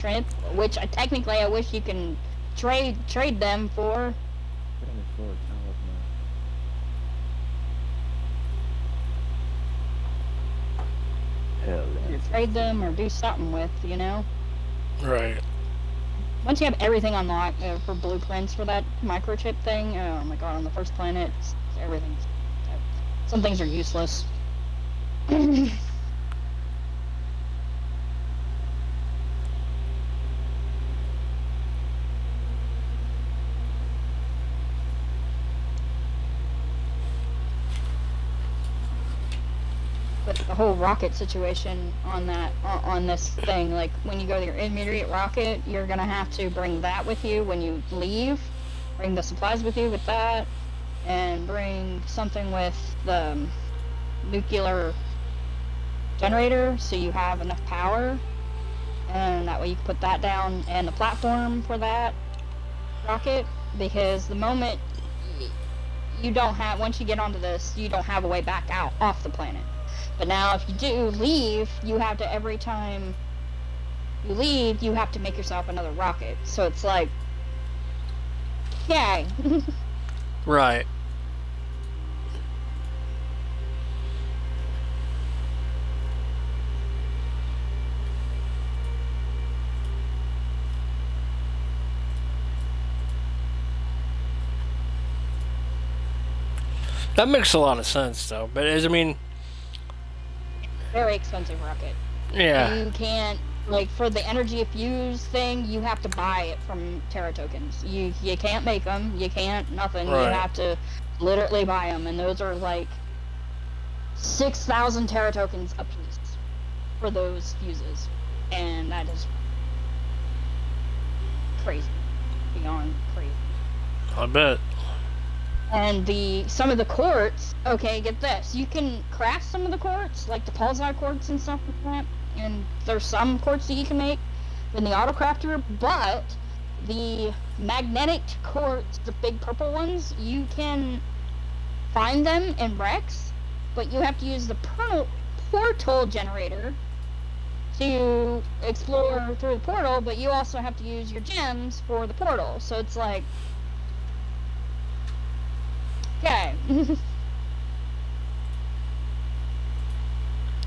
trip, which technically I wish you can trade them for. Hell yeah. Trade them or do something with, you know? Right. Once you have everything unlocked for blueprints for that microchip thing, oh my god, on the first planet, everything's... Some things are useless. But the whole rocket situation on that on this thing, like when you go to your intermediate rocket, you're gonna have to bring that with you when you leave. Bring the supplies with you with that, and bring something with the nuclear generator so you have enough power, and that way you can put that down and the platform for that rocket. Because the moment you don't have, once you get onto this, you don't have a way back out off the planet. But now if you do leave, you have to, every time you leave, you have to make yourself another rocket. So it's like, yay. Right. That makes a lot of sense, though. But I mean, Very expensive rocket. yeah. You can't, like, for the energy fuse thing, you have to buy it from Terra tokens. You can't make them. You can't nothing. Right. You have to literally buy them, and those are like 6,000 Terra tokens a piece for those fuses, and that is crazy, beyond crazy. I bet. And some of the quartz, okay, get this. You can craft some of the quartz, like the pulsar quartz and stuff like that. And there's some quartz that you can make in the auto crafter, but the magnetic quartz, the big purple ones, you can find them in Rex, but you have to use the portal generator to explore through the portal, but you also have to use your gems for the portal. So it's like, okay.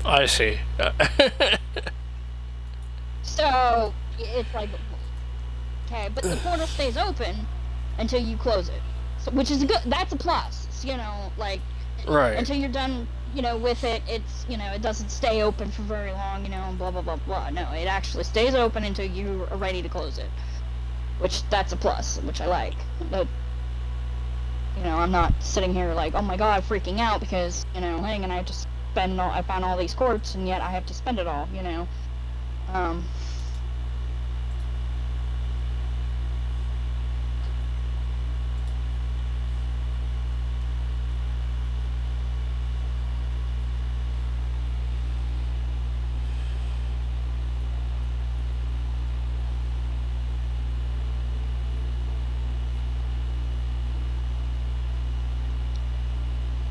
I see. So it's like, okay, but the portal stays open until you close it, so, which is good. That's a plus, you know, like Right. until you're done, you know, with it. It's, you know, it doesn't stay open for very long, you know, and blah blah blah blah. No, it actually stays open until you are ready to close it, which that's a plus, which I like. But you know, I'm not sitting here like, oh my god, freaking out because, you know, hang, and I just I found all these quartz and yet I have to spend it all, you know.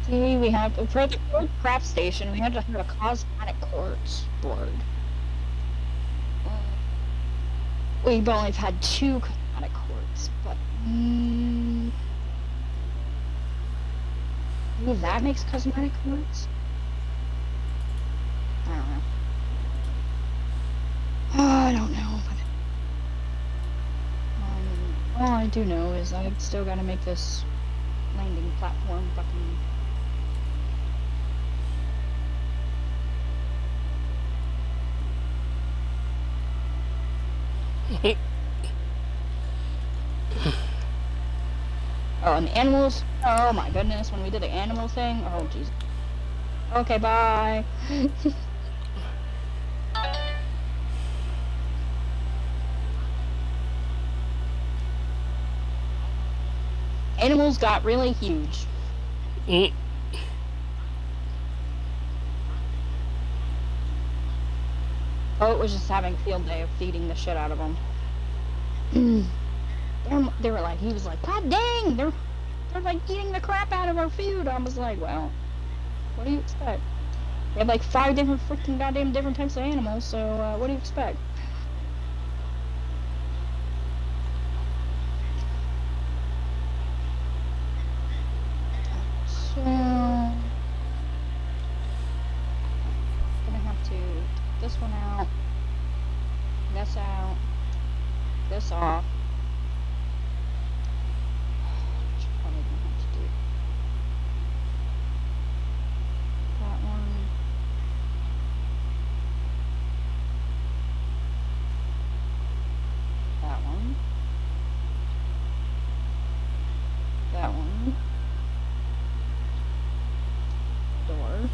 See, we have for the craft station. We had to have a cosmetic quartz board. We've only had 2 cosmetic quartz, but maybe that makes cosmetic quartz. I don't know. I don't know. But, all I do know is I've still got to make this landing platform fucking. Oh, and the animals. Oh my goodness, when we did the animal thing. Oh, jeez. Okay, bye. Animals got really huge. Poet was just having a field day of feeding the shit out of them. They were like, he was like, God dang, they're like eating the crap out of our food. I was like, well, what do you expect? They have like 5 different freaking goddamn different types of animals, so what do you expect? this out. This off. Which I'm probably gonna have to do. That one. That one. That one. Door.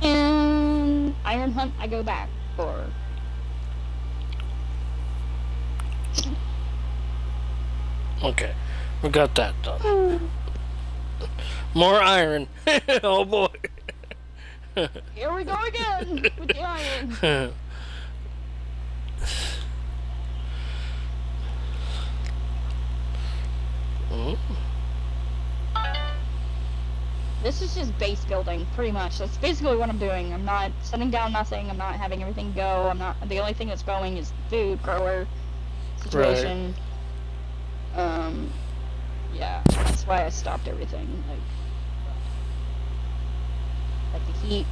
And Iron Hunt I go back for. Okay, we got that done. More iron. Oh boy. Here we go again with the iron. This is just base building, pretty much. That's basically what I'm doing. I'm not setting down nothing. I'm not having everything go. I'm not. The only thing that's going is food grower situation. Yeah, that's why I stopped everything. Like the heat,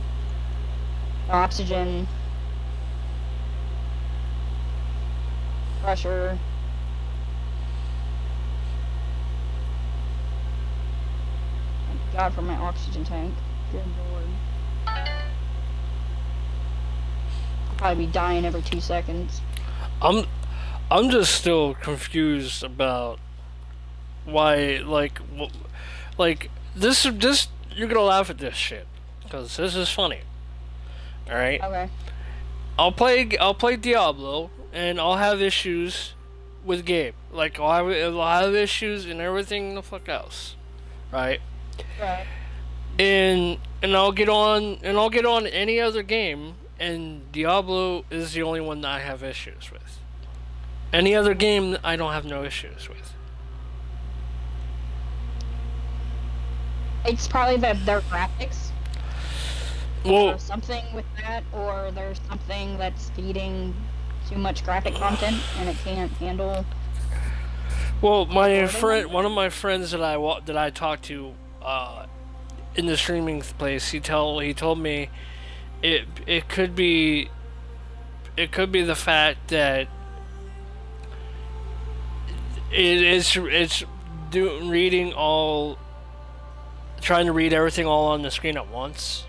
the oxygen, pressure. Thank God for my oxygen tank. Good lord. I'll probably be dying every 2 seconds. I'm just still confused about why, like this. You're gonna laugh at this shit because this is funny. All right. Okay. I'll play Diablo and I'll have issues with game. Like I'll have issues and everything the fuck else, right? Right. And I'll get on any other game, and Diablo is the only one that I have issues with. Any other game I don't have no issues with. It's probably their graphics. Well, Or something with that, or there's something that's feeding too much graphic content and it can't handle. well, my friend, one of my friends that I talked to, in the streaming place, he told me, it could be the fact that it's trying to read everything all on the screen at once,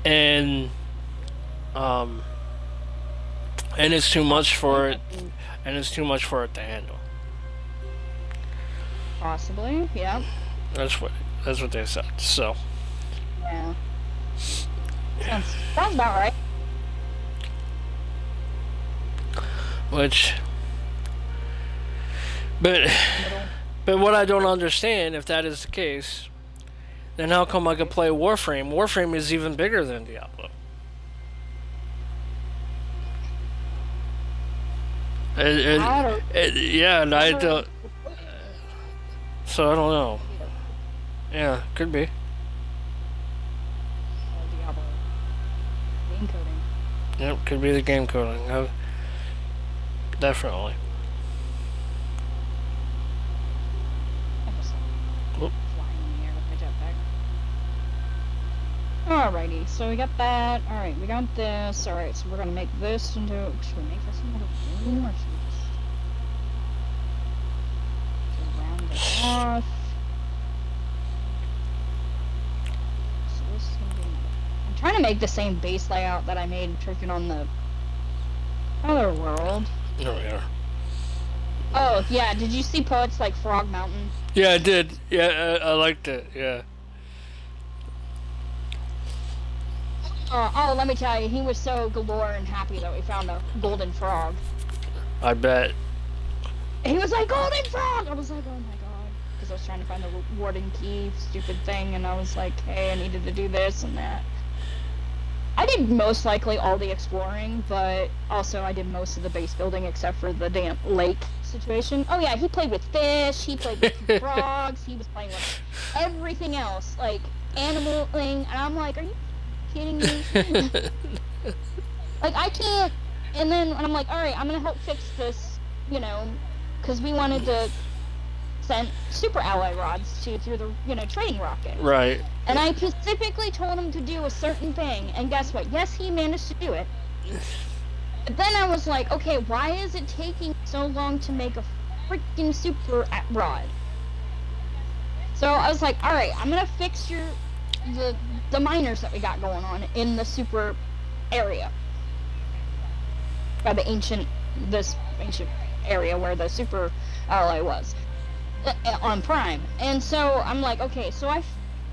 and it's too much for it, to handle. Possibly, yeah. That's what they said. So Yeah. Sounds about right. which, but what I don't understand, if that is the case, then how come I could play Warframe? Warframe is even bigger than Diablo. Yeah, and I don't. So I don't know. Yeah, could be. Diablo. Game coding. Yep, could be the game coding. Definitely. I'm just Whoop. flying in the air with my jetpack. Alrighty, so we got that. Alright, we got this. Alright, so we're gonna make this into. Should we make this into a room, or should we just round it off? So this is gonna be. I'm trying to make the same base layout that I made tricking on the other world. There we are. Oh yeah, did you see Poets like Frog Mountain? Yeah, I did. Yeah, I liked it. Yeah. Oh, let me tell you, he was so galore and happy that we found a golden frog. I bet. He was like, golden frog! I was like, oh my god. Because I was trying to find the warden key, stupid thing, and I was like, hey, I needed to do this and that. I did most likely all the exploring, but also I did most of the base building except for the damn lake situation. Oh yeah, he played with fish, he played with frogs, he was playing with everything else, like animal thing, and I'm like, are you kidding me? Like, I can't. And then I'm like, alright, I'm gonna help fix this, you know, because we wanted to send super alloy rods through the, you know, trading rocket. Right. And I specifically told him to do a certain thing, and guess what? Yes, he managed to do it. But then I was like, okay, why is it taking so long to make a freaking super rod? So I was like, all right, I'm gonna fix the miners that we got going on in the super area by this ancient area where the super alloy was on Prime. And so I'm like, okay, so I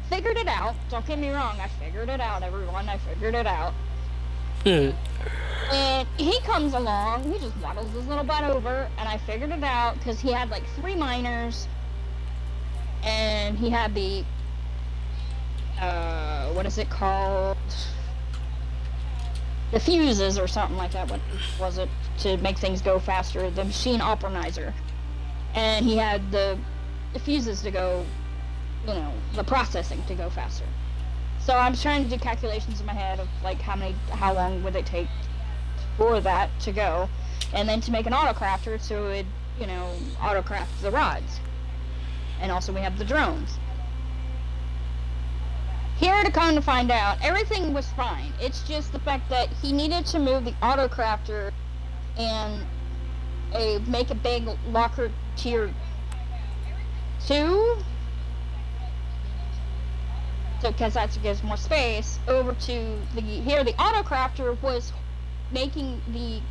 figured it out. Don't get me wrong, I figured it out, everyone. I figured it out. And he comes along, he just waddles his little butt over, and I figured it out because he had like 3 miners, and he had the what is it called? The fuses or something like that. What was it to make things go faster? The machine optimizer, and he had the fuses to go, the processing to go faster. So I'm trying to do calculations in my head of like how long would it take for that to go, and then to make an autocrafter so it, autocraft the rods. And also we have the drones. Here to come to find out, everything was fine. It's just the fact that he needed to move the autocrafter and make a big locker tier 2. So, because that gives more space, over to the autocrafter was making the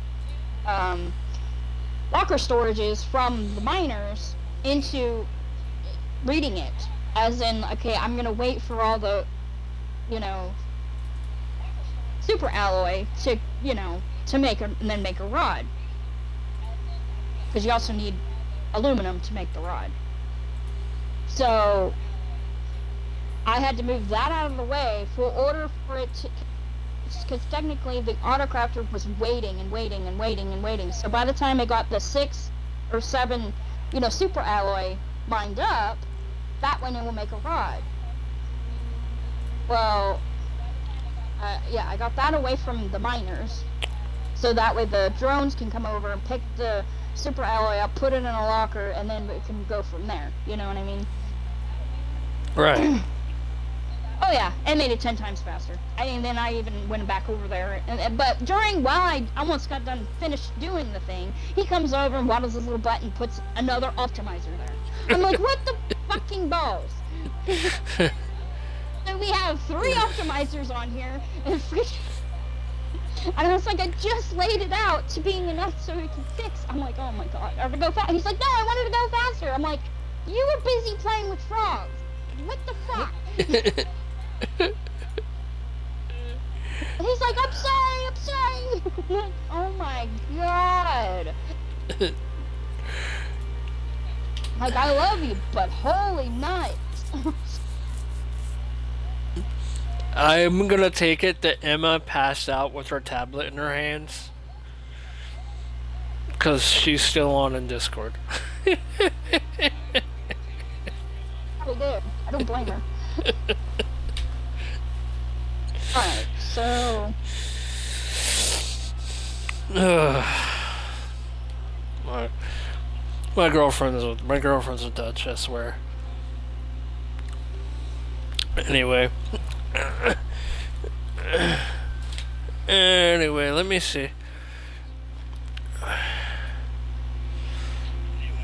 locker storages from the miners into reading it. As in, okay, I'm gonna wait for all the, super alloy to, to make and then make a rod. Because you also need aluminum to make the rod. So I had to move that out of the way for order for it to, because technically the autocrafter was waiting and waiting and waiting and waiting. So by the time I got the 6 or 7, super alloy lined up, that one it will make a rod. Well, I got that away from the miners, so that way the drones can come over and pick the super alloy up, put it in a locker, and then it can go from there. You know what I mean? Right. Oh yeah, it made it 10 times faster. Then I even went back over there, but while I almost got done finished doing the thing, he comes over and waddles his little butt and puts another optimizer there. I'm like, what the fucking balls? So we have 3 optimizers on here, and I was like, I just laid it out to being enough so it can fix. I'm like, oh my god, are we go fast? He's like, no, I wanted to go faster. I'm like, you were busy playing with frogs. What the fuck? He's like, I'm sorry. I'm like, oh my god. Like, I love you, but holy nuts. I'm gonna take it that Emma passed out with her tablet in her hands. Because she's still on in Discord. Probably did. I don't blame her. Alright, so... My girlfriend's a Dutch, I swear. Anyway. Anyway, let me see.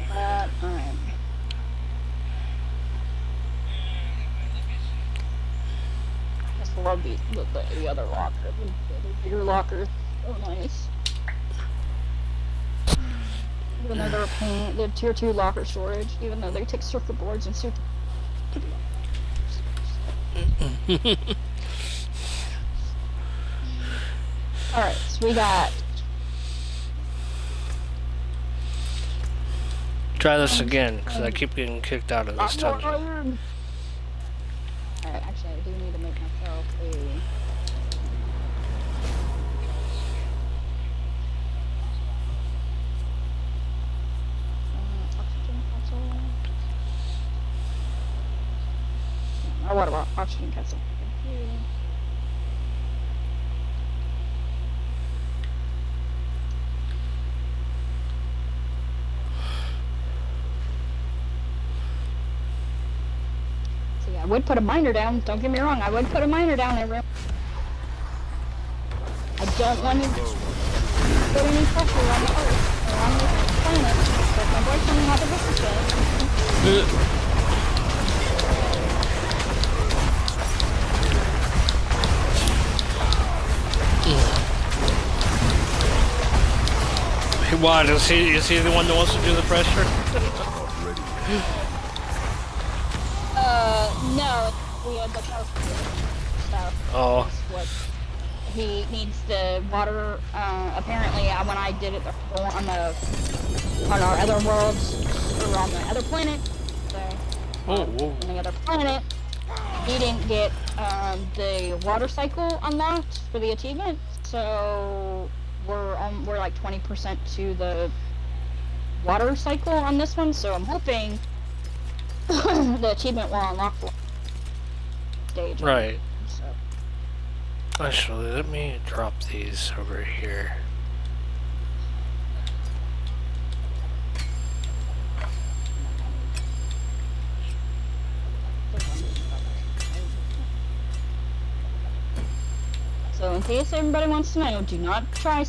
Alright. I just love the other locker. The bigger lockers. So nice. Even though they're a pain, they're tier 2 locker storage, even though they take circuit boards and super... Alright, so we got... Try this again, because I keep getting kicked out of this dungeon. Alright, actually I do need to make myself a... oxygen capsule. Or what about oxygen capsule? See, I would put a miner down, don't get me wrong, I would put a miner down there. I don't want to... put any pressure on the Earth or on this planet because my boyfriend had a ricochet. Why? Is he the one that wants to do the pressure? No, we had the coast stuff. Oh. Is what he needs the water. Apparently, when I did it on our other worlds or on the other planet, Whoa. on the other planet, he didn't get the water cycle unlocked for the achievement. So we're like 20% to the water cycle on this one. So I'm hoping the achievement will unlock the stage. Right. So. Actually, let me drop these over here. So in case everybody wants to know, do not try